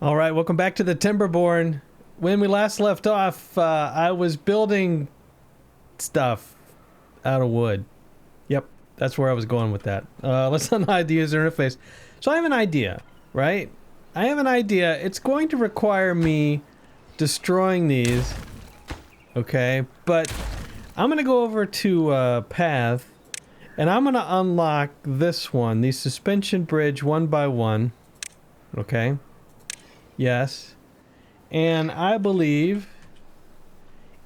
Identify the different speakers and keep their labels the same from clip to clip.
Speaker 1: All right, welcome back to the Timberborn. When we last left off, I was building stuff out of wood. Yep, that's where I was going with that. Let's unhide the user interface. So I have an idea, right? I have an idea. It's going to require me destroying these, okay? But I'm going to go over to Path, and I'm going to unlock this one, the suspension bridge one by one, okay? Yes. And I believe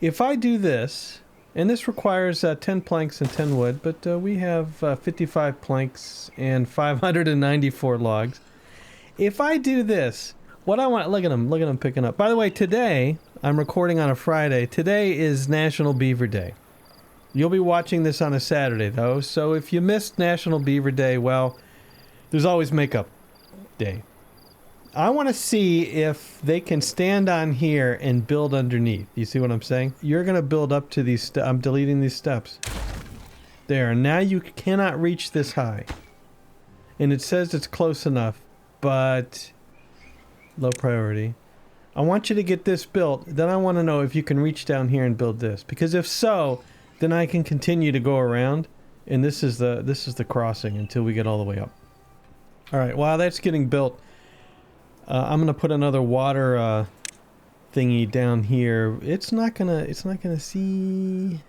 Speaker 1: if I do this, and this requires 10 planks and 10 wood, but we have 55 planks and 594 logs. If I do this, what I want, look at them picking up. By the way, today, I'm recording on a Friday. Today is National Beaver Day. You'll be watching this on a Saturday, though, so if you missed National Beaver Day, well, there's always Makeup Day. I want to see if they can stand on here and build underneath. You see what I'm saying? You're going to build up to these steps. I'm deleting these steps. There. Now you cannot reach this high. And it says it's close enough, but low priority. I want you to get this built. Then I want to know if you can reach down here and build this. Because if so, then I can continue to go around. And this is the crossing until we get all the way up. All right. While that's getting built, I'm gonna put another water thingy down here. It's not gonna see.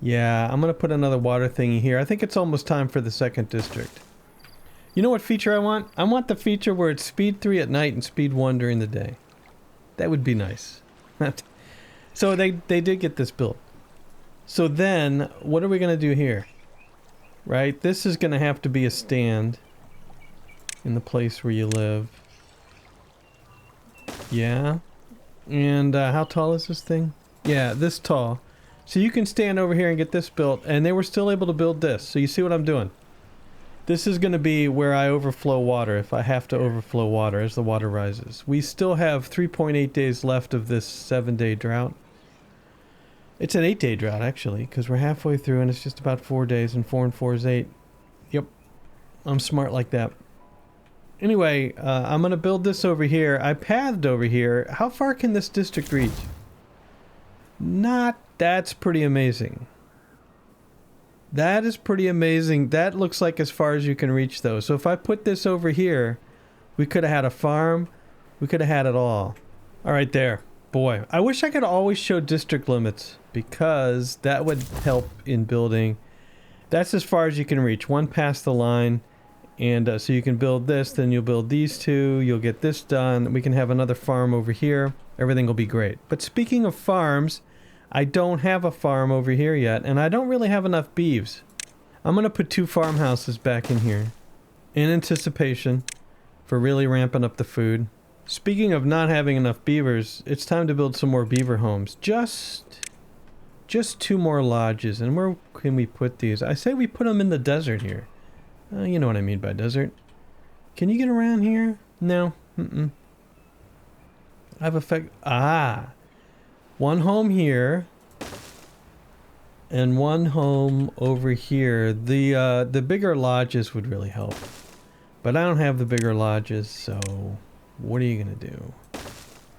Speaker 1: Yeah, I'm gonna put another water thingy here. I think it's almost time for the second district. You know what feature I want? I want the feature where it's speed 3 at night and speed 1 during the day. That would be nice. So they did get this built. So then, what are we gonna do here? Right, this is gonna have to be a stand. In the place where you live. Yeah. And how tall is this thing? Yeah, this tall. So you can stand over here and get this built, and they were still able to build this. So you see what I'm doing? This is going to be where I overflow water, if I have to overflow water as the water rises. We still have 3.8 days left of this 7-day drought. It's an 8-day drought, actually, because we're halfway through, and it's just about 4 days, and 4 and 4 is 8. Yep. I'm smart like that. Anyway, I'm going to build this over here. I pathed over here. How far can this district reach? That's pretty amazing. That is pretty amazing. That looks like as far as you can reach, though. So if I put this over here, we could have had a farm. We could have had it all. All right, there. Boy, I wish I could always show district limits, because that would help in building. That's as far as you can reach. One past the line. And so you can build this, then you'll build these two, you'll get this done, we can have another farm over here, everything will be great. But speaking of farms, I don't have a farm over here yet, and I don't really have enough beeves. I'm going to put 2 farmhouses back in here, in anticipation for really ramping up the food. Speaking of not having enough beavers, it's time to build some more beaver homes. Just 2 more lodges, and where can we put these? I say we put them in the desert here. You know what I mean by desert. Can you get around here? No. I have one home here. And one home over here. The bigger lodges would really help. But I don't have the bigger lodges, so what are you going to do?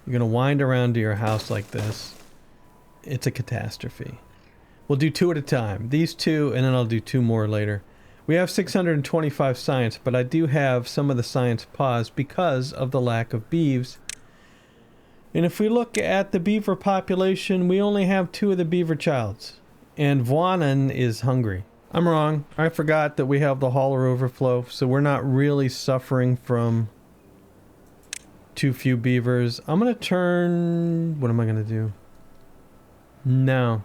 Speaker 1: You're going to wind around to your house like this. It's a catastrophe. We'll do 2 at a time. These 2, and then I'll do 2 more later. We have 625 science, but I do have some of the science paused because of the lack of beeves. And if we look at the beaver population, we only have 2 of the beaver childs. And Vuanan is hungry. I'm wrong. I forgot that we have the hauler overflow, so we're not really suffering from too few beavers. I'm going to turn... What am I going to do? No.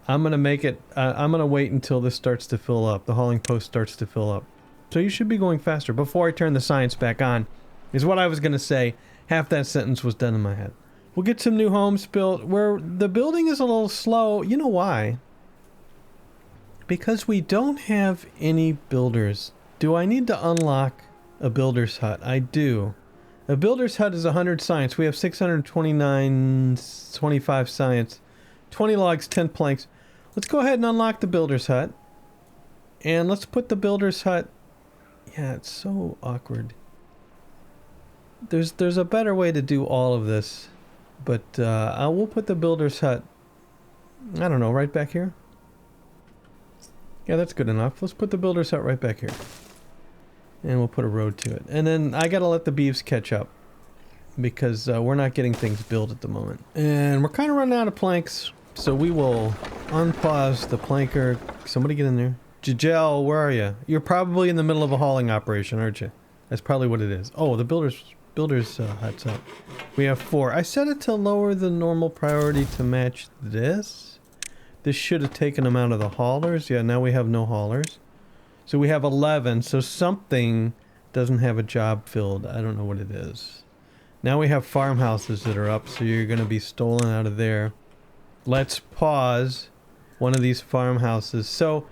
Speaker 1: I'm going to make it, I'm going to wait until this starts to fill up. The hauling post starts to fill up. So you should be going faster. Before I turn the science back on, is what I was going to say. Half that sentence was done in my head. We'll get some new homes built where the building is a little slow. You know why? Because we don't have any builders. Do I need to unlock a builder's hut? I do. A builder's hut is 100 science. We have 625 science. 20 logs, 10 planks. Let's go ahead and unlock the builder's hut. And let's put the builder's hut Yeah, it's so awkward. There's a better way to do all of this, but I will put the builder's hut, I don't know, right back here. Yeah, that's good enough. Let's put the builder's hut right back here. And we'll put a road to it. And then I gotta let the beeves catch up, because we're not getting things built at the moment. And we're kind of running out of planks, so we will unpause the planker. Somebody get in there. Jajel, where are you? You're probably in the middle of a hauling operation, aren't you? That's probably what it is. Oh, the builder's hut's up. We have 4. I set it to lower the normal priority to match this. This should have taken them out of the haulers. Yeah, now we have no haulers. So we have 11, so something doesn't have a job filled. I don't know what it is. Now we have farmhouses that are up, so you're going to be stolen out of there. Let's pause one of these farmhouses. So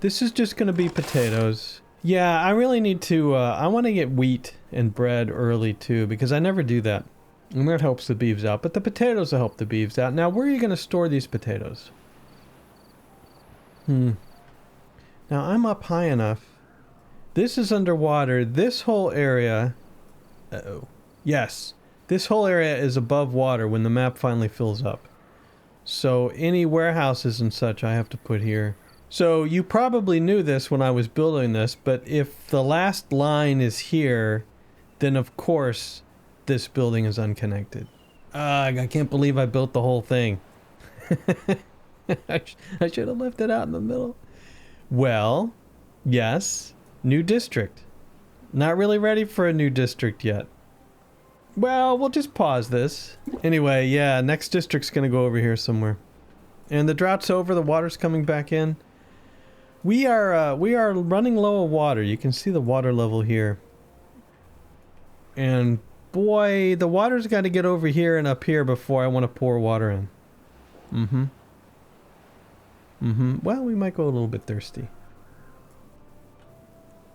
Speaker 1: this is just going to be potatoes. Yeah, I really need to, I want to get wheat and bread early too, because I never do that. And that helps the beeves out, but the potatoes will help the beeves out. Now, where are you going to store these potatoes? Now, I'm up high enough. This is underwater. This whole area... Uh-oh. Yes. This whole area is above water when the map finally fills up. So any warehouses and such I have to put here. So you probably knew this when I was building this, but if the last line is here, then of course this building is unconnected. I can't believe I built the whole thing. I should have left it out in the middle. Well, yes, new district. Not really ready for a new district yet. Well, we'll just pause this. Anyway, yeah, next district's gonna go over here somewhere. And the drought's over, the water's coming back in. We are running low of water. You can see the water level here. And boy, the water's got to get over here and up here before I want to pour water in. Well, we might go a little bit thirsty.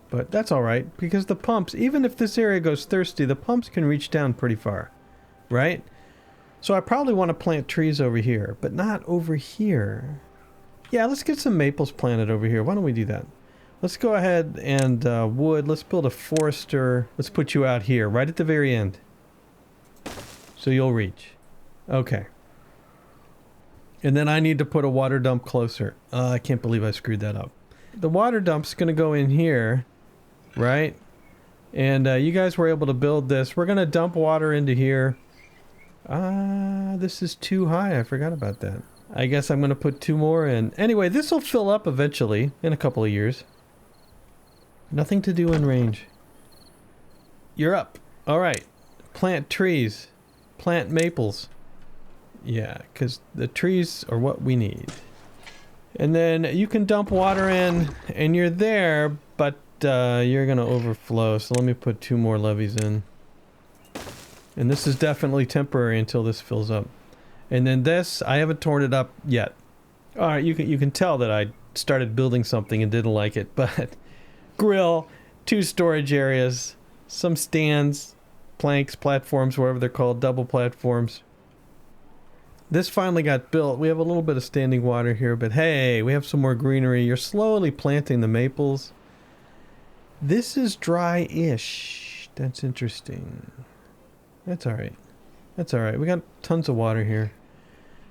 Speaker 1: But that's alright, because the pumps, even if this area goes thirsty, the pumps can reach down pretty far. Right? So I probably want to plant trees over here, but not over here. Yeah, let's get some maples planted over here. Why don't we do that? Let's go ahead and wood. Let's build a forester. Let's put you out here, right at the very end. So you'll reach. Okay. And then I need to put a water dump closer. I can't believe I screwed that up. The water dump's going to go in here, right? And you guys were able to build this. We're going to dump water into here. This is too high. I forgot about that. I guess I'm going to put 2 more in. Anyway, this will fill up eventually, in a couple of years. Nothing to do in range. You're up. Alright. Plant trees. Plant maples. Yeah, because the trees are what we need. And then you can dump water in, and you're there, but you're going to overflow. So let me put 2 more levees in. And this is definitely temporary until this fills up. And then this, I haven't torn it up yet. Alright, you can tell that I started building something and didn't like it, but grill, 2 storage areas, some stands, planks, platforms, whatever they're called, double platforms. This finally got built. We have a little bit of standing water here, but hey, we have some more greenery. You're slowly planting the maples. This is dry-ish. That's interesting. That's alright. That's alright. We got tons of water here.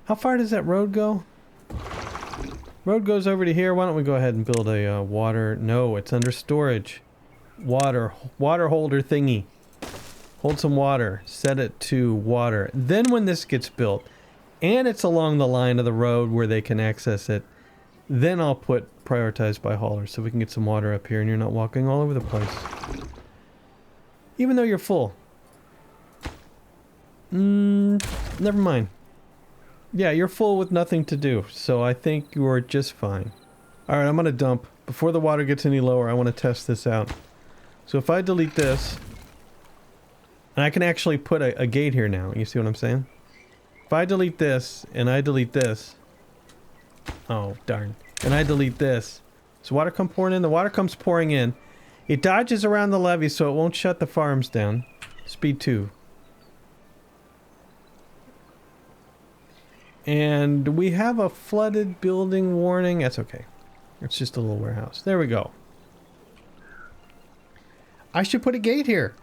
Speaker 1: How far does that road go? Road goes over to here. Why don't we go ahead and build a water... No, it's under storage. Water holder thingy. Hold some water. Set it to water. Then when this gets built, and it's along the line of the road where they can access it, then I'll put prioritized by hauler so we can get some water up here and you're not walking all over the place. Even though you're full. Never mind. Yeah, you're full with nothing to do, so I think you're just fine. Alright, I'm gonna dump. Before the water gets any lower, I want to test this out. So if I delete this, and I can actually put a gate here now, you see what I'm saying? If I delete this, and I delete this, oh darn, and I delete this, does water come pouring in? The water comes pouring in. It dodges around the levee so it won't shut the farms down. Speed 2. And we have a flooded building warning. That's okay. It's just a little warehouse. There we go. I should put a gate here.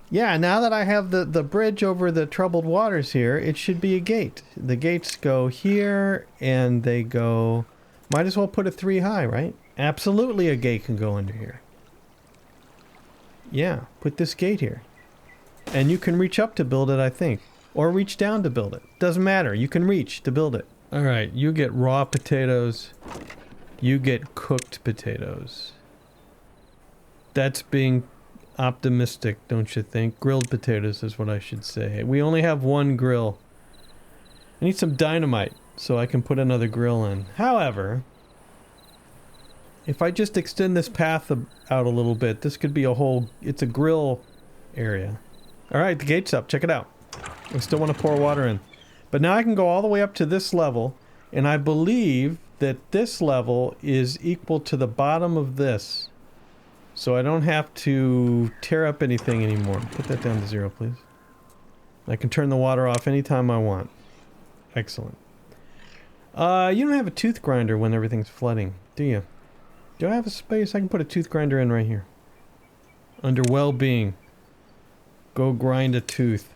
Speaker 1: Yeah, now that I have the bridge over the troubled waters here, it should be a gate. The gates go here, and they go... Might as well put a 3 high, right? Absolutely a gate can go under here. Yeah, put this gate here. And you can reach up to build it, I think. Or reach down to build it. Doesn't matter, you can reach to build it. Alright, you get raw potatoes. You get cooked potatoes. That's being... optimistic, don't you think? Grilled potatoes is what I should say. We only have one grill. I need some dynamite so I can put another grill in. However, if I just extend this path out a little bit, this could be a whole... It's a grill area. Alright, the gate's up. Check it out. I still want to pour water in. But now I can go all the way up to this level, and I believe that this level is equal to the bottom of this. So I don't have to tear up anything anymore. Put that down to 0, please. I can turn the water off anytime I want. Excellent. You don't have a tooth grinder when everything's flooding, do you? Do I have a space? I can put a tooth grinder in right here. Under well-being. Go grind a tooth.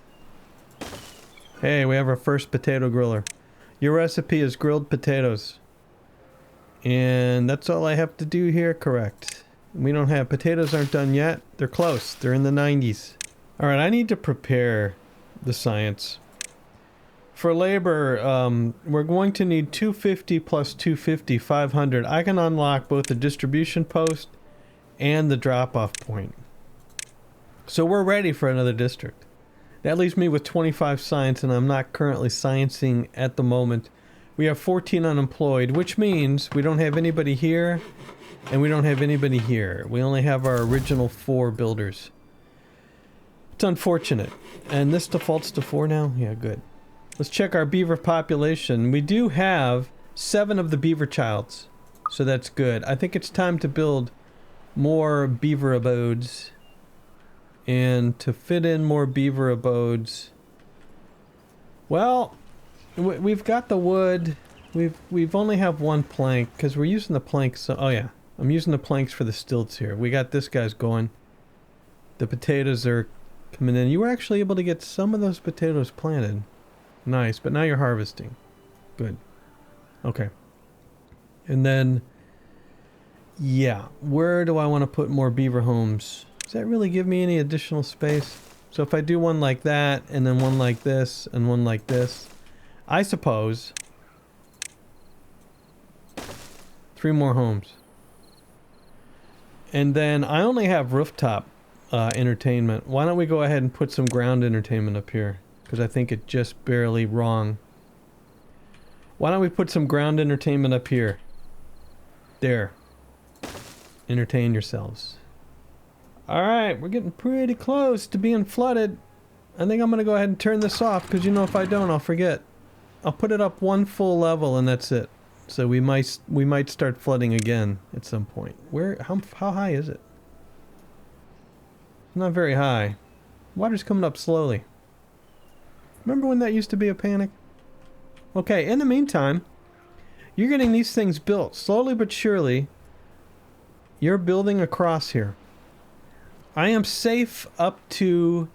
Speaker 1: Hey, we have our first potato griller. Your recipe is grilled potatoes. And that's all I have to do here, correct. We don't have... Potatoes aren't done yet. They're close. They're in the 90s. Alright, I need to prepare the science. For labor, we're going to need 250 plus 250, 500. I can unlock both the distribution post and the drop-off point. So we're ready for another district. That leaves me with 25 science, and I'm not currently sciencing at the moment. We have 14 unemployed, which means we don't have anybody here... And we don't have anybody here. We only have our original 4 builders. It's unfortunate. And this defaults to 4 now? Yeah, good. Let's check our beaver population. We do have 7 of the beaver childs. So that's good. I think it's time to build more beaver abodes. And to fit in more beaver abodes... Well, we've got the wood. We've only have 1 plank, because we're using the planks... Oh yeah. I'm using the planks for the stilts here. We got this guy's going. The potatoes are coming in. You were actually able to get some of those potatoes planted. Nice, but now you're harvesting. Good. Okay. And then... Yeah, where do I want to put more beaver homes? Does that really give me any additional space? So if I do one like that, and then one like this, and one like this, I suppose... 3 more homes. And then I only have rooftop entertainment. Why don't we go ahead and put some ground entertainment up here? Because I think it's just barely wrong. Why don't we put some ground entertainment up here? There. Entertain yourselves. Alright, we're getting pretty close to being flooded. I think I'm going to go ahead and turn this off, because you know if I don't, I'll forget. I'll put it up 1 full level and that's it. So we might start flooding again at some point. How high is it? Not very high. Water's coming up slowly. Remember when that used to be a panic? Okay, in the meantime, you're getting these things built. Slowly but surely, you're building across here. I am safe up to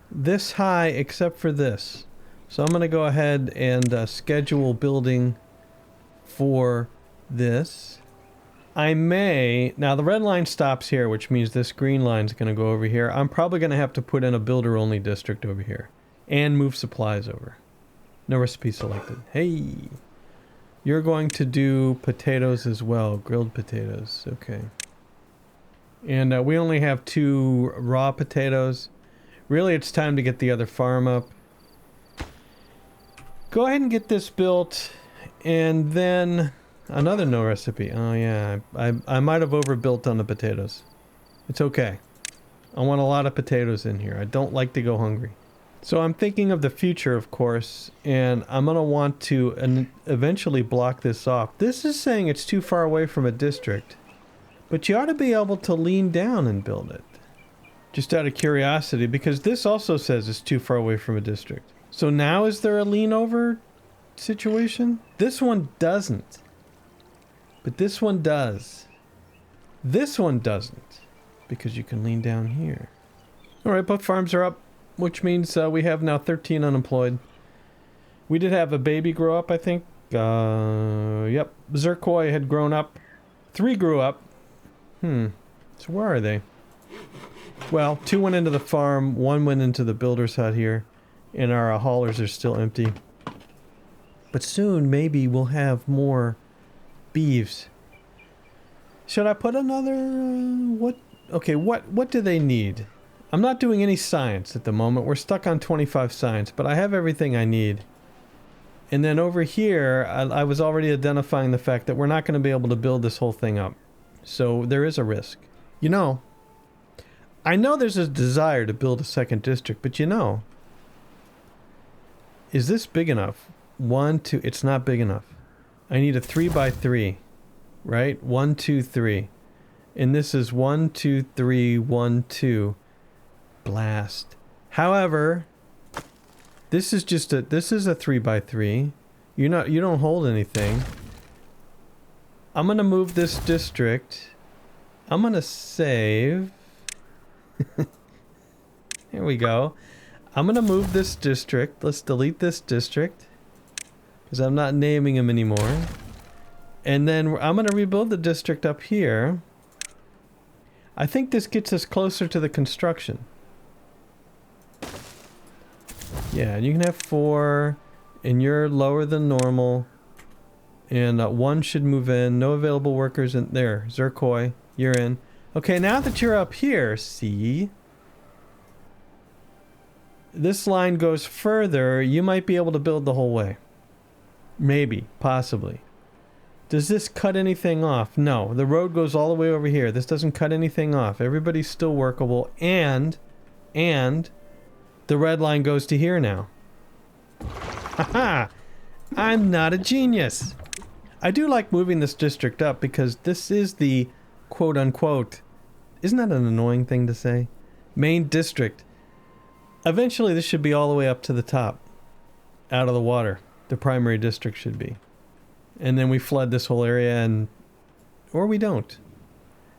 Speaker 1: this high except for this. So I'm going to go ahead and schedule building for this. I may... Now the red line stops here, which means this green line's going to go over here. I'm probably going to have to put in a builder-only district over here. And move supplies over. No recipe selected. Hey! You're going to do potatoes as well. Grilled potatoes. Okay. And we only have 2 raw potatoes. Really, it's time to get the other farm up. Go ahead and get this built. And then another no recipe. Oh yeah, I might have overbuilt on the potatoes. It's okay. I want a lot of potatoes in here. I don't like to go hungry. So I'm thinking of the future, of course, and I'm going to want to eventually block this off. This is saying it's too far away from a district, but you ought to be able to lean down and build it. Just out of curiosity, because this also says it's too far away from a district. So now is there a lean over situation? This one doesn't. But this one does. This one doesn't. because you can lean down here. All right, both farms are up, which means we have now 13 unemployed. We did have a baby grow up, I think. Yep, Zircoi had grown up. 3 grew up. So where are they? Well, 2 went into the farm, 1 went into the builder's hut here, and our haulers are still empty. But soon, maybe we'll have more beeves. Should I put another, what do they need? I'm not doing any science at the moment. We're stuck on 25 science, but I have everything I need. And then over here, I was already identifying the fact that we're not going to be able to build this whole thing up. So there is a risk. You know, I know there's a desire to build a second district, but you know, is this big enough? 1, 2, it's not big enough. I need a 3x3, right? 1, 2, 3. And this is 1, 2, 3, 1, 2. Blast. However, this is just a 3x3. You don't hold anything. I'm gonna move this district. I'm gonna save. Here we go. I'm gonna move this district. Let's delete this district, because I'm not naming them anymore. And then I'm gonna rebuild the district up here. I think this gets us closer to the construction. Yeah, and you can have 4, and you're lower than normal. And 1 should move in. No available workers in there. Zircoi, you're in. Okay, now that you're up here, see? This line goes further. You might be able to build the whole way. Maybe, possibly. Does this cut anything off? No, the road goes all the way over here. This doesn't cut anything off. Everybody's still workable, and the red line goes to here now. Haha! I'm not a genius! I do like moving this district up because this is the quote-unquote, isn't that an annoying thing to say? Main district. Eventually this should be all the way up to the top. Out of the water. The primary district should be. And then we flood this whole area and... or we don't.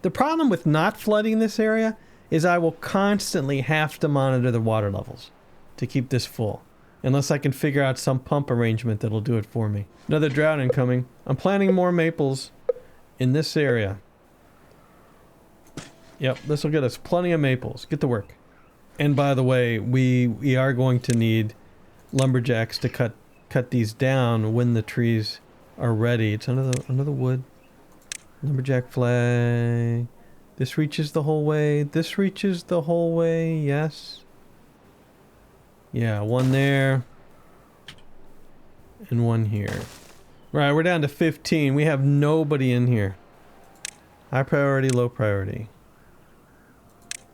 Speaker 1: The problem with not flooding this area is I will constantly have to monitor the water levels to keep this full. Unless I can figure out some pump arrangement that'll do it for me. Another drought incoming. I'm planting more maples in this area. Yep, this will get us plenty of maples. Get to work. And by the way, we are going to need lumberjacks to cut these down when the trees are ready. It's under the wood. Lumberjack flag. This reaches the whole way. This reaches the whole way. Yes. Yeah, 1 there. And 1 here. Right, we're down to 15. We have nobody in here. High priority, low priority.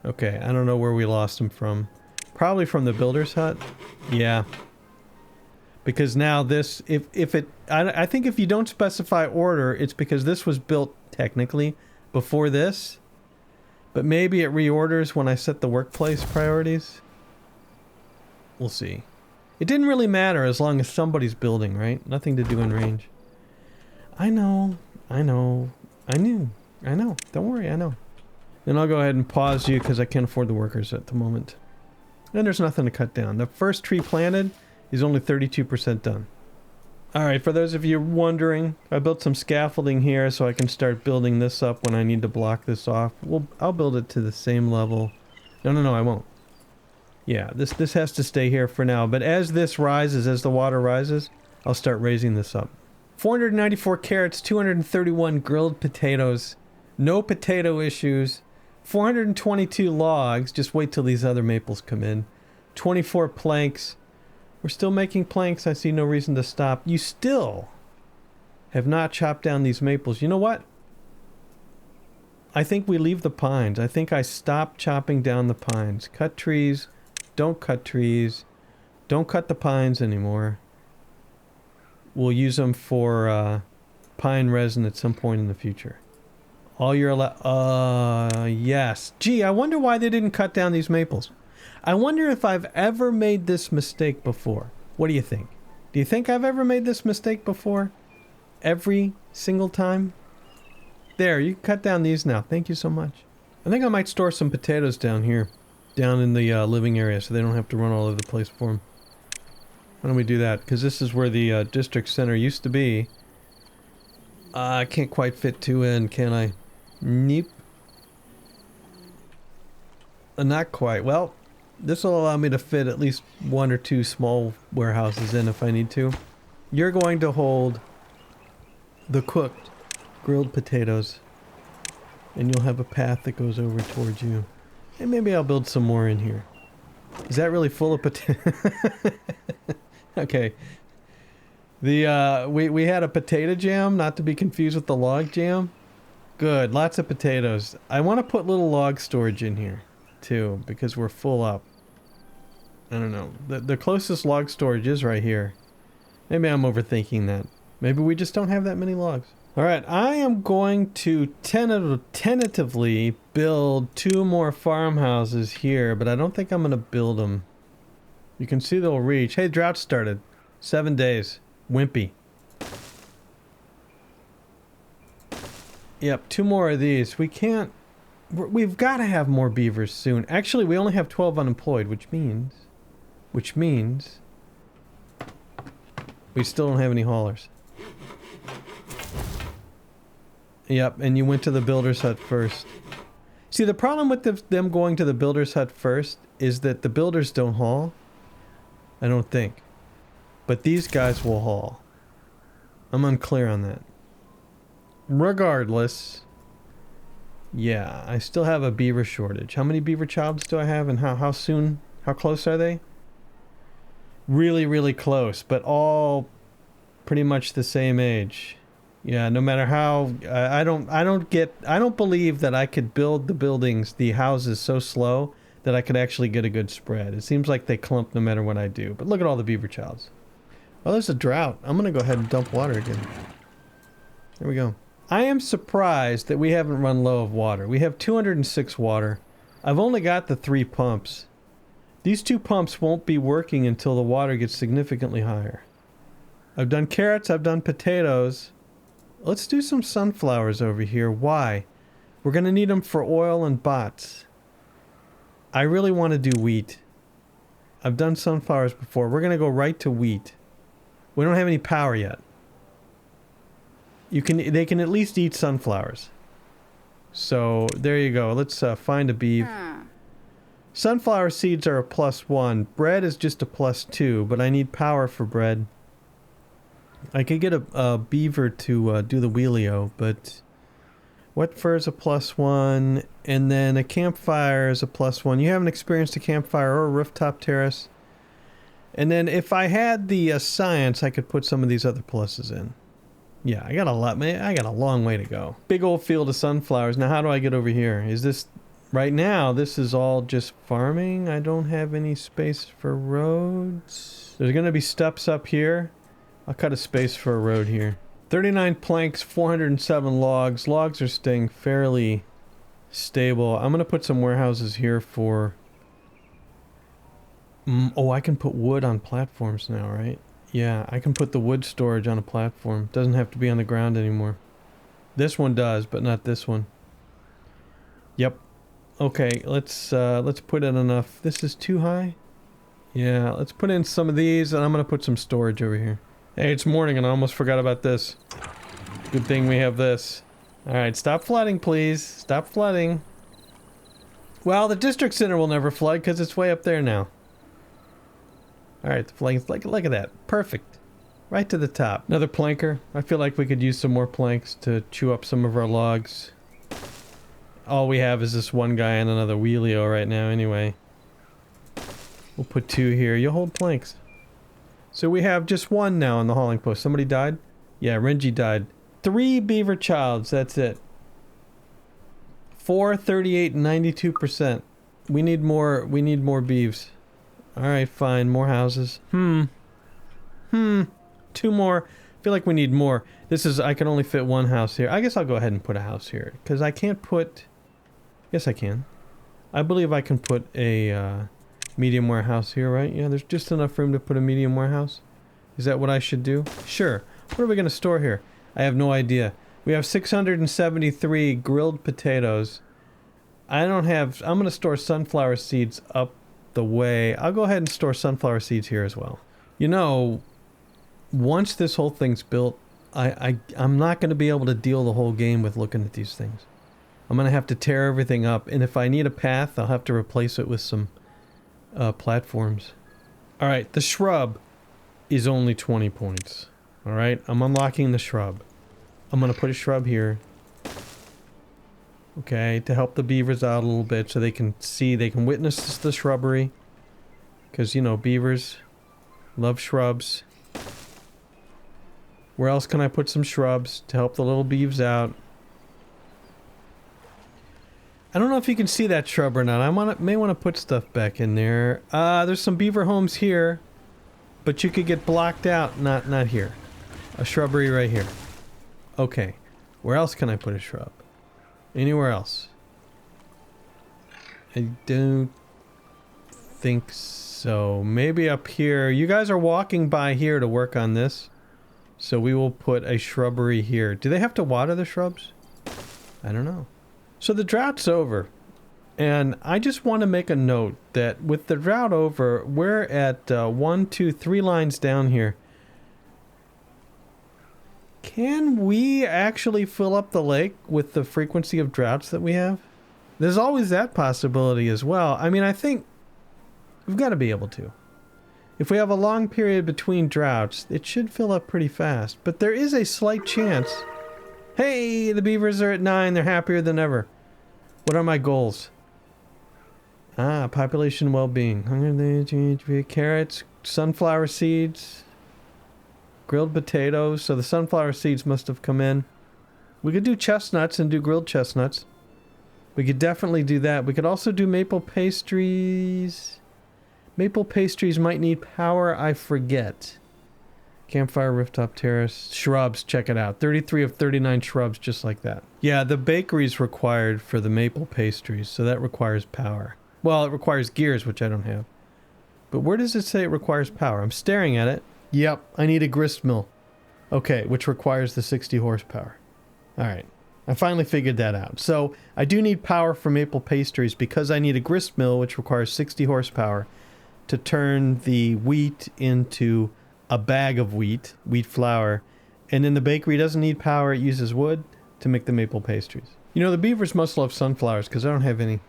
Speaker 1: Okay, I don't know where we lost them from. Probably from the builder's hut. Yeah. Because now this, I think if you don't specify order, it's because this was built technically before this. But maybe it reorders when I set the workplace priorities. We'll see. It didn't really matter as long as somebody's building, right? Nothing to do in range. I know. Don't worry, I know. Then I'll go ahead and pause you because I can't afford the workers at the moment. And there's nothing to cut down. The first tree planted is only 32% done. Alright, for those of you wondering, I built some scaffolding here so I can start building this up when I need to block this off. I'll build it to the same level. No, I won't. Yeah, this has to stay here for now, but as this rises, as the water rises, I'll start raising this up. 494 carrots, 231 grilled potatoes, no potato issues, 422 logs, just wait till these other maples come in, 24 planks. We're still making planks, I see no reason to stop. You still have not chopped down these maples. You know what? I think we leave the pines. I think I stop chopping down the pines. Cut trees. Don't cut trees. Don't cut the pines anymore. We'll use them for pine resin at some point in the future. All you're allowed... yes. Gee, I wonder why they didn't cut down these maples. I wonder if I've ever made this mistake before. What do you think? Do you think I've ever made this mistake before? Every single time? There, you can cut down these now. Thank you so much. I think I might store some potatoes down here. Down in the living area so they don't have to run all over the place for them. Why don't we do that? Because this is where the district center used to be. I can't quite fit two in, can I? Nope. Not quite. Well, this will allow me to fit at least one or two small warehouses in if I need to. You're going to hold the cooked grilled potatoes. And you'll have a path that goes over towards you. And maybe I'll build some more in here. Is that really full of potatoes? Okay. The, we had a potato jam, not to be confused with the log jam. Good, lots of potatoes. I want to put little log storage in here, too, because we're full up. I don't know. The closest log storage is right here. Maybe I'm overthinking that. Maybe we just don't have that many logs. Alright, I am going to tentatively build 2 more farmhouses here, but I don't think I'm going to build them. You can see they'll reach. Hey, drought started. 7 days. Wimpy. Yep, 2 more of these. We've got to have more beavers soon. Actually, we only have 12 unemployed, which means we still don't have any haulers. Yep, and you went to the builder's hut first. See, the problem with them going to the builder's hut first is that the builders don't haul. I don't think. But these guys will haul. I'm unclear on that. Regardless, yeah, I still have a beaver shortage. How many beaver childs do I have, and how soon? How close are they? Really, really close, but all pretty much the same age. Yeah, no matter how, I don't believe that I could build the houses so slow that I could actually get a good spread. It seems like they clump no matter what I do. But look at all the beaver childs. Oh, there's a drought. I'm gonna go ahead and dump water again. There we go. I am surprised that we haven't run low of water. We have 206 water. I've only got the 3 pumps. These 2 pumps won't be working until the water gets significantly higher. I've done carrots, I've done potatoes. Let's do some sunflowers over here. Why? We're going to need them for oil and bots. I really want to do wheat. I've done sunflowers before. We're going to go right to wheat. We don't have any power yet. They can at least eat sunflowers. So, there you go. Let's find a beef. Sunflower seeds are a +1. Bread is just a +2, but I need power for bread. I could get a beaver to do the wheelio, but wet fur is a +1, and then a campfire is a +1. You haven't experienced a campfire or a rooftop terrace. And then if I had the science, I could put some of these other pluses in. Yeah, I got a long way to go. Big old field of sunflowers. Now how do I get over here? Is this... Right now, this is all just farming. I don't have any space for roads. There's going to be steps up here. I'll cut a space for a road here. 39 planks, 407 logs. Logs are staying fairly stable. I'm going to put some warehouses here for... oh, I can put wood on platforms now, right? Yeah, I can put the wood storage on a platform. Doesn't have to be on the ground anymore. This one does, but not this one. Yep. Okay, let's put in enough. This is too high? Yeah, let's put in some of these, and I'm going to put some storage over here. Hey, it's morning and I almost forgot about this. Good thing we have this. Alright, stop flooding, please. Stop flooding. Well, the district center will never flood because it's way up there now. Alright, the flank's look at that. Perfect. Right to the top. Another planker. I feel like we could use some more planks to chew up some of our logs. All we have is this one guy and another wheelio right now anyway. We'll put 2 here. You'll hold planks. So we have just 1 now on the hauling post. Somebody died? Yeah, Renji died. 3 beaver childs, that's it. 4, 38, 92%. We need more beeves. Alright, fine, more houses. 2 more. I feel like we need more. I can only fit 1 house here. I guess I'll go ahead and put a house here. Because I can't put... Yes, I can. I believe I can put a, medium warehouse here, right? Yeah, there's just enough room to put a medium warehouse. Is that what I should do? Sure. What are we going to store here? I have no idea. We have 673 grilled potatoes. I don't have... I'm going to store sunflower seeds up the way. I'll go ahead and store sunflower seeds here as well. You know, once this whole thing's built, I'm not going to be able to deal the whole game with looking at these things. I'm going to have to tear everything up, and if I need a path, I'll have to replace it with some platforms. Alright, the shrub is only 20 points. Alright, I'm unlocking the shrub. I'm going to put a shrub here. Okay, to help the beavers out a little bit so they can see, they can witness the shrubbery. Because, you know, beavers love shrubs. Where else can I put some shrubs to help the little beavs out? I don't know if you can see that shrub or not. I may want to put stuff back in there. There's some beaver homes here. But you could get blocked out. Not here. A shrubbery right here. Okay. Where else can I put a shrub? Anywhere else? I don't think so. Maybe up here. You guys are walking by here to work on this. So we will put a shrubbery here. Do they have to water the shrubs? I don't know. So the drought's over. And I just want to make a note that with the drought over, we're at 1, 2, 3 lines down here. Can we actually fill up the lake with the frequency of droughts that we have? There's always that possibility as well. I mean, I think we've got to be able to. If we have a long period between droughts, it should fill up pretty fast. But there is a slight chance. Hey, the beavers are at 9. They're happier than ever. What are my goals? Population well-being. Carrots, sunflower seeds, grilled potatoes. So the sunflower seeds must have come in. We could do chestnuts and do grilled chestnuts. We could definitely do that. We could also do maple pastries. Maple pastries might need power, I forget. Campfire, rooftop terrace, shrubs, check it out. 33 of 39 shrubs, just like that. Yeah, the bakery's required for the maple pastries, so that requires power. Well, it requires gears, which I don't have. But where does it say it requires power? I'm staring at it. Yep, I need a grist mill. Okay, which requires the 60 horsepower. Alright, I finally figured that out. So, I do need power for maple pastries because I need a grist mill, which requires 60 horsepower, to turn the wheat into a bag of wheat flour. And then the bakery doesn't need power, it uses wood to make the maple pastries. You know, the beavers must love sunflowers because I don't have any.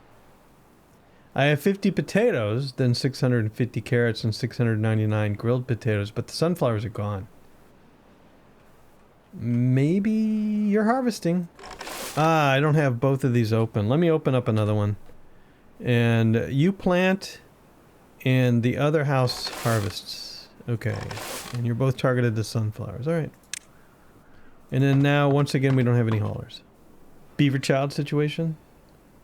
Speaker 1: I have 50 potatoes, then 650 carrots and 699 grilled potatoes, but the sunflowers are gone. Maybe you're harvesting. I don't have both of these open. Let me open up another one. And you plant, and the other house harvests. Okay. And you're both targeted to sunflowers. Alright. And then now, once again, we don't have any haulers. Beaver child situation?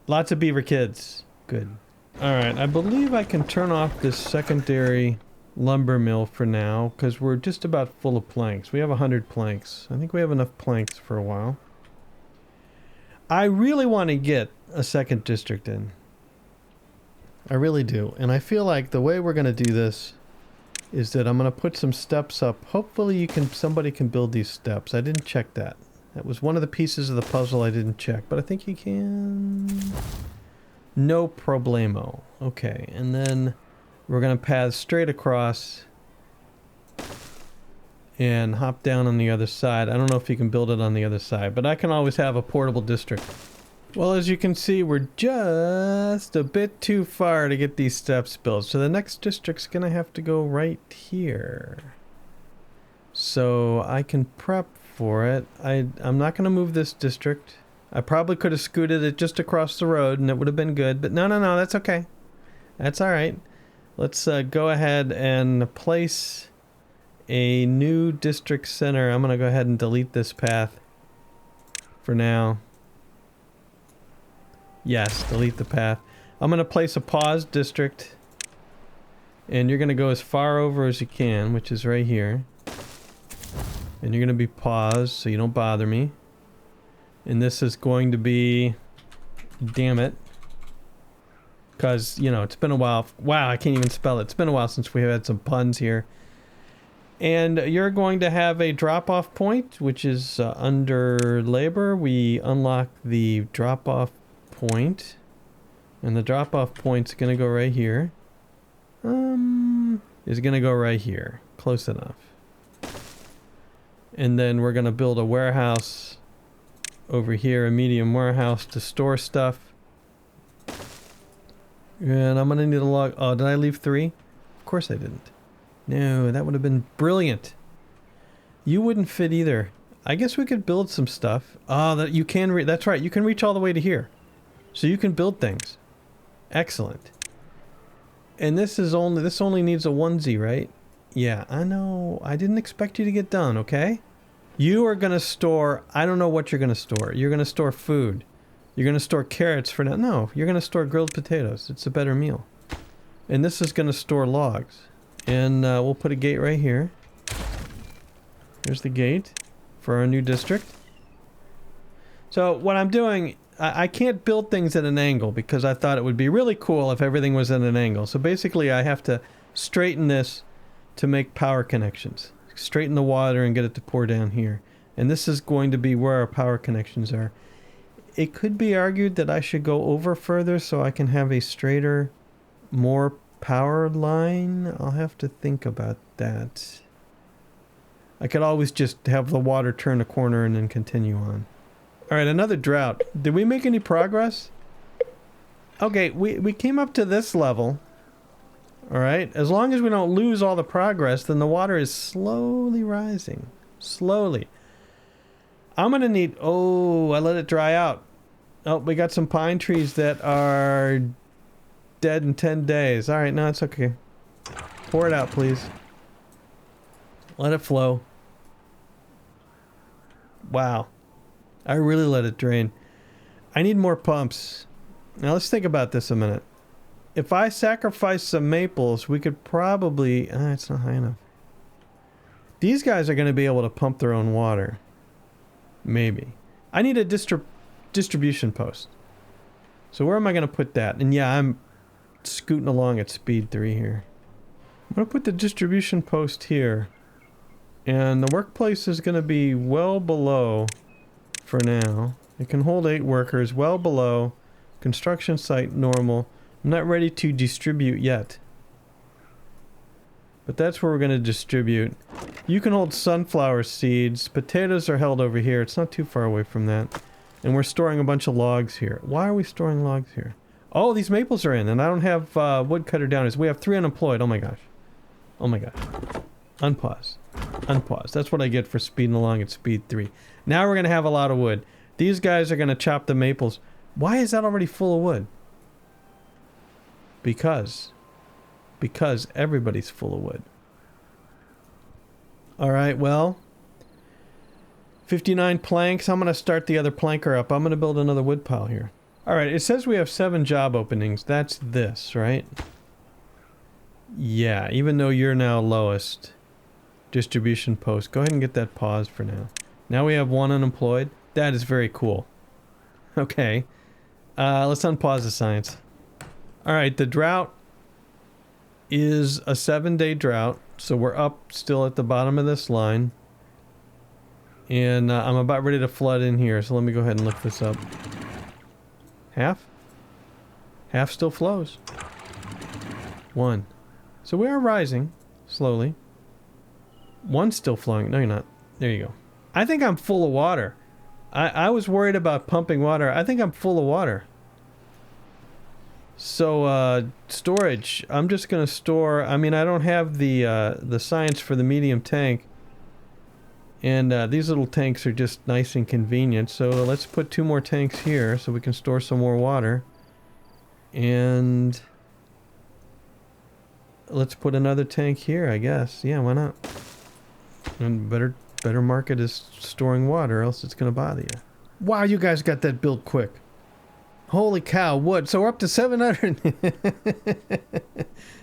Speaker 1: Lots of beaver kids. Good. Alright, I believe I can turn off this secondary lumber mill for now, because we're just about full of planks. We have 100 planks. I think we have enough planks for a while. I really want to get a second district in. I really do. And I feel like the way we're going to do this is that I'm going to put some steps up. Hopefully somebody can build these steps. I didn't check that. That was one of the pieces of the puzzle I didn't check, but I think you can. No problemo. Okay, and then we're going to path straight across and hop down on the other side. I don't know if you can build it on the other side, but I can always have a portable district. Well, as you can see, we're just a bit too far to get these steps built. So the next district's going to have to go right here. So I can prep for it. I'm not going to move this district. I probably could have scooted it just across the road and it would have been good. But no, that's okay. That's all right. Let's go ahead and place a new district center. I'm going to go ahead and delete this path for now. Yes, delete the path. I'm going to place a paused district. And you're going to go as far over as you can, which is right here. And you're going to be paused so you don't bother me. And this is going to be... Damn it. Because, you know, it's been a while. Wow, I can't even spell it. It's been a while since we have had some puns here. And you're going to have a drop-off point, which is under labor. We unlock the drop-off point. And the drop-off point's gonna go right here. Is gonna go right here. Close enough. And then we're gonna build a warehouse over here, a medium warehouse to store stuff. And I'm gonna need a log. Oh, did I leave 3? Of course I didn't. No, that would have been brilliant. You wouldn't fit either. I guess we could build some stuff. Oh, that you can that's right. You can reach all the way to here. So you can build things. Excellent. And this only needs a onesie, right? Yeah, I know. I didn't expect you to get done, okay? You are going to store, I don't know what you're going to store. You're going to store food. You're going to store carrots for now. No, you're going to store grilled potatoes. It's a better meal. And this is going to store logs. And we'll put a gate right here. There's the gate for our new district. So what I'm doing, I can't build things at an angle because I thought it would be really cool if everything was at an angle. So basically I have to straighten this to make power connections. Straighten the water and get it to pour down here. And this is going to be where our power connections are. It could be argued that I should go over further so I can have a straighter, more power line. I'll have to think about that. I could always just have the water turn a corner and then continue on. Alright, another drought. Did we make any progress? Okay, we came up to this level. Alright, as long as we don't lose all the progress, then the water is slowly rising. Slowly. I'm gonna need... Oh, I let it dry out. Oh, we got some pine trees that are dead in 10 days. Alright, no, it's okay. Pour it out, please. Let it flow. Wow. I really let it drain. I need more pumps. Now let's think about this a minute. If I sacrifice some maples, we could probably... it's not high enough. These guys are going to be able to pump their own water. Maybe. I need a distribution post. So where am I going to put that? And yeah, I'm scooting along at speed 3 here. I'm going to put the distribution post here. And the workplace is going to be well below... For now. It can hold 8 workers, well below. Construction site normal. I'm not ready to distribute yet. But that's where we're going to distribute. You can hold sunflower seeds. Potatoes are held over here. It's not too far away from that. And we're storing a bunch of logs here. Why are we storing logs here? Oh, these maples are in, and I don't have woodcutter down. We have 3 unemployed. Oh my gosh. Oh my gosh. Unpause. Unpause. That's what I get for speeding along at speed 3. Now we're going to have a lot of wood. These guys are going to chop the maples. Why is that already full of wood? Because everybody's full of wood. Alright, well. 59 planks. I'm going to start the other planker up. I'm going to build another wood pile here. Alright, it says we have 7 job openings. That's this, right? Yeah, even though you're now lowest. Distribution post. Go ahead and get that paused for now. Now we have 1 unemployed. That is very cool. Okay. Let's unpause the science. Alright, the drought is a 7-day drought. So we're up still at the bottom of this line. And I'm about ready to flood in here. So let me go ahead and look this up. Half? Half still flows. 1. So we are rising. Slowly. 1's still flowing. No, you're not. There you go. I think I'm full of water. I was worried about pumping water. I think I'm full of water. So, storage. I'm just going to store... I mean, I don't have the science for the medium tank. And these little tanks are just nice and convenient. So let's put 2 more tanks here so we can store some more water. And... let's put another tank here, I guess. Yeah, why not? And better market is storing water, else it's going to bother you. Wow, you guys got that built quick. Holy cow, wood. So we're up to 700.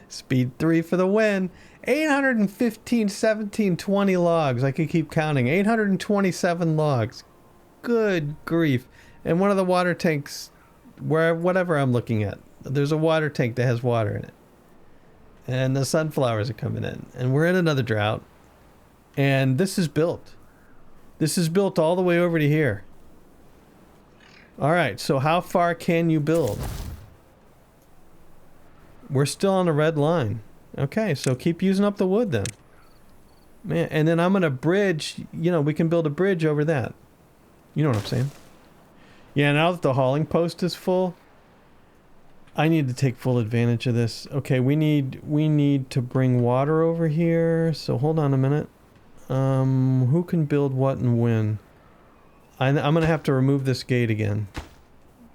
Speaker 1: Speed 3 for the win. 815, 17, 20 logs. I could keep counting. 827 logs. Good grief. And one of the water tanks, whatever I'm looking at, there's a water tank that has water in it. And the sunflowers are coming in. And we're in another drought. And this is built. This is built all the way over to here. Alright, so how far can you build? We're still on a red line. Okay, so keep using up the wood then. Man, and then I'm going to bridge, you know, we can build a bridge over that. You know what I'm saying? Yeah, now that the hauling post is full, I need to take full advantage of this. Okay, we need to bring water over here. So hold on a minute. Who can build what and when? I'm going to have to remove this gate again.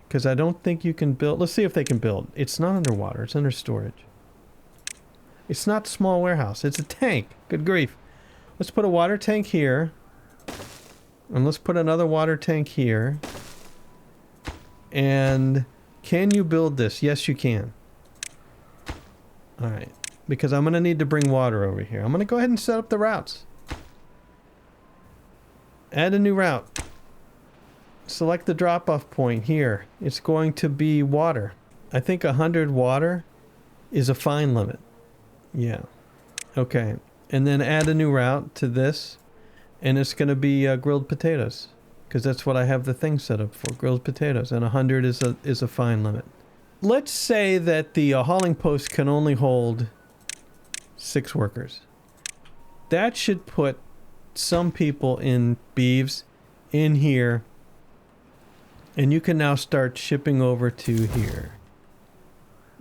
Speaker 1: Because I don't think you can build. Let's see if they can build. It's not underwater. It's under storage. It's not a small warehouse. It's a tank. Good grief. Let's put a water tank here. And let's put another water tank here. And can you build this? Yes, you can. Alright. Because I'm going to need to bring water over here. I'm going to go ahead and set up the routes. Add a new route. Select the drop-off point here. It's going to be water. I think 100 water is a fine limit. Yeah. Okay. And then add a new route to this. And it's going to be grilled potatoes. Because that's what I have the thing set up for. Grilled potatoes. And 100 is a fine limit. Let's say that the hauling post can only hold 6 workers. That should put some people in Beavs in here. And you can now start shipping over to here.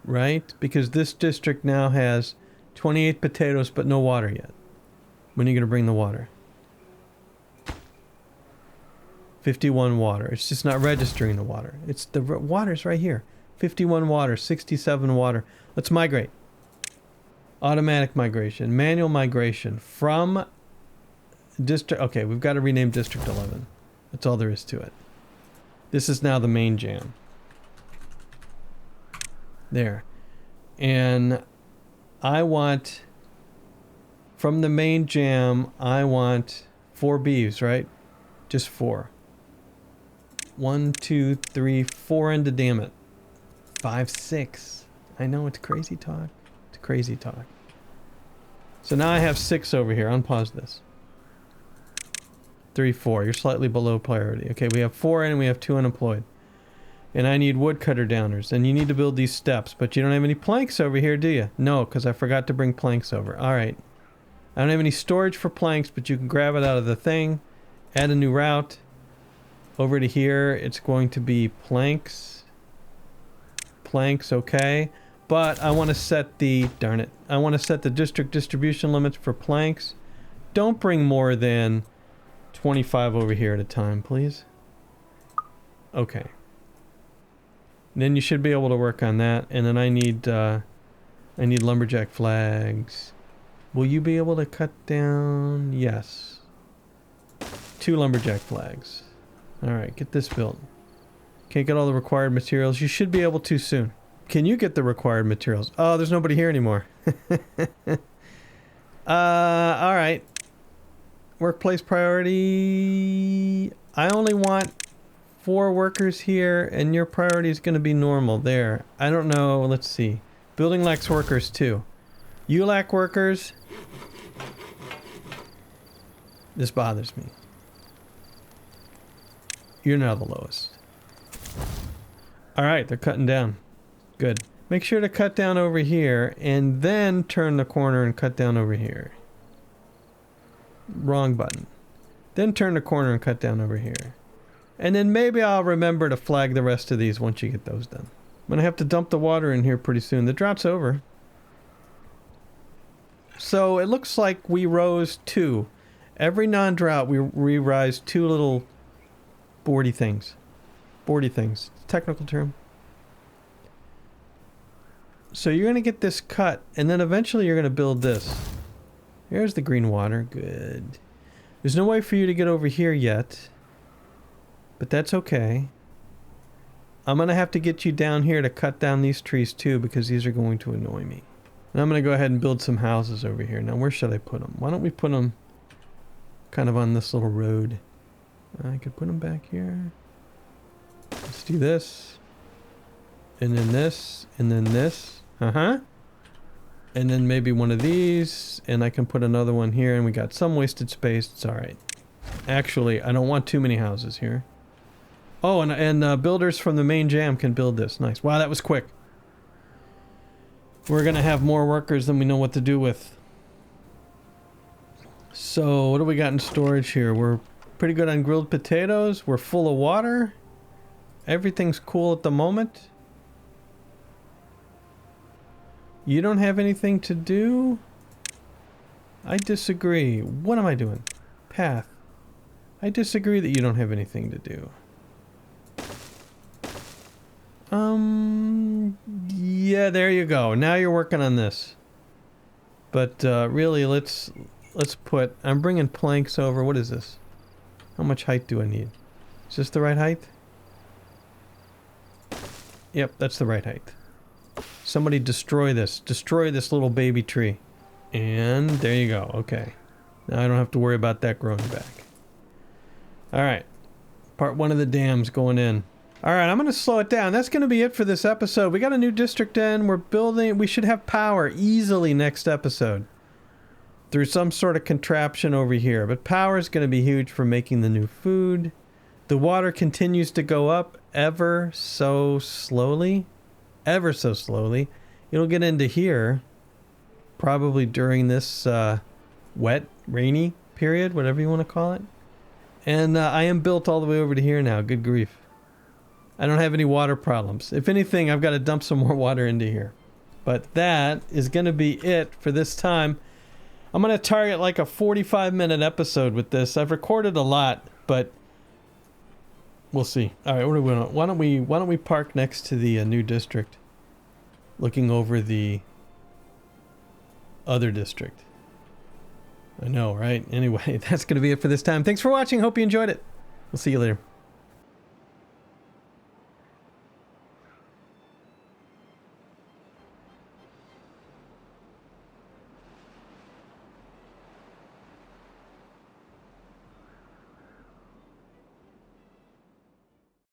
Speaker 1: Right? Because this district now has 28 potatoes but no water yet. When are you going to bring the water? 51 water. It's just not registering the water. It's the water's right here. 51 water, 67 water. Let's migrate. Automatic migration. Manual migration. From district... Okay, we've got to rename District 11. That's all there is to it. This is now the main jam. There. And I want... From the main jam, I want 4 beeves, right? Just 4. 1, 2, 3, 4 into damn it. 5, 6. I know it's crazy talk. It's crazy talk. So now I have 6 over here. Unpause this. 3, 4. You're slightly below priority. Okay, we have 4 and we have 2 unemployed. And I need woodcutter downers. And you need to build these steps. But you don't have any planks over here, do you? No, because I forgot to bring planks over. Alright. I don't have any storage for planks, but you can grab it out of the thing. Add a new route. Over to here, it's going to be planks. Planks, okay. But I want to set the... Darn it. I want to set the district distribution limits for planks. Don't bring more than 25 over here at a time, please. Okay. Then you should be able to work on that. And then I need lumberjack flags. Will you be able to cut down? Yes. 2 lumberjack flags. Alright, get this built. Can't get all the required materials. You should be able to soon. Can you get the required materials? Oh, there's nobody here anymore. Alright. Workplace priority. I only want 4 workers here, and your priority is going to be normal. There. I don't know. Let's see. Building lacks workers too. You lack workers. This bothers me. You're now the lowest. Alright, they're cutting down. Good. Make sure to cut down over here, and then turn the corner and cut down over here. Wrong button. Then turn the corner and cut down over here. And then maybe I'll remember to flag the rest of these once you get those done. I'm going to have to dump the water in here pretty soon. The drought's over. So it looks like we rose 2. Every non-drought we rise 2 little boardy things. Boardy things. Technical term. So you're going to get this cut, and then eventually you're going to build this. Here's the green water. Good. There's no way for you to get over here yet. But that's okay. I'm going to have to get you down here to cut down these trees too, because these are going to annoy me. And I'm going to go ahead and build some houses over here. Now, where should I put them? Why don't we put them kind of on this little road? I could put them back here. Let's do this. And then this. And then this. And then maybe one of these. And I can put another one here. And we got some wasted space. It's alright. Actually, I don't want too many houses here. Oh, and builders from the main jam can build this. Nice. Wow, that was quick. we're gonna have more workers than we know what to do with. So what do we got in storage here? We're pretty good on grilled potatoes. We're full of water. Everything's cool at the moment. You don't have anything to do? I disagree. What am I doing? Path. I disagree that you don't have anything to do. Yeah, there you go. Now you're working on this. But really, let's put... I'm bringing planks over. What is this? How much height do I need? Is this the right height? Yep, that's the right height. Somebody destroy this. Destroy this little baby tree. And there you go. Okay. Now I don't have to worry about that growing back. Alright. Part 1 of the dam's going in. Alright, I'm going to slow it down. That's going to be it for this episode. We got a new district in. We're building... We should have power easily next episode. Through some sort of contraption over here. But power is going to be huge for making the new food. The water continues to go up ever so slowly. Ever so slowly. It'll get into here. Probably during this wet, rainy period. Whatever you want to call it. And I am built all the way over to here now. Good grief. I don't have any water problems. If anything, I've got to dump some more water into here. But that is going to be it for this time. I'm going to target like a 45-minute episode with this. I've recorded a lot, but we'll see. All right, what are we doing? Why don't we park next to the new district, looking over the other district? I know, right? Anyway, that's going to be it for this time. Thanks for watching. Hope you enjoyed it. We'll see you later.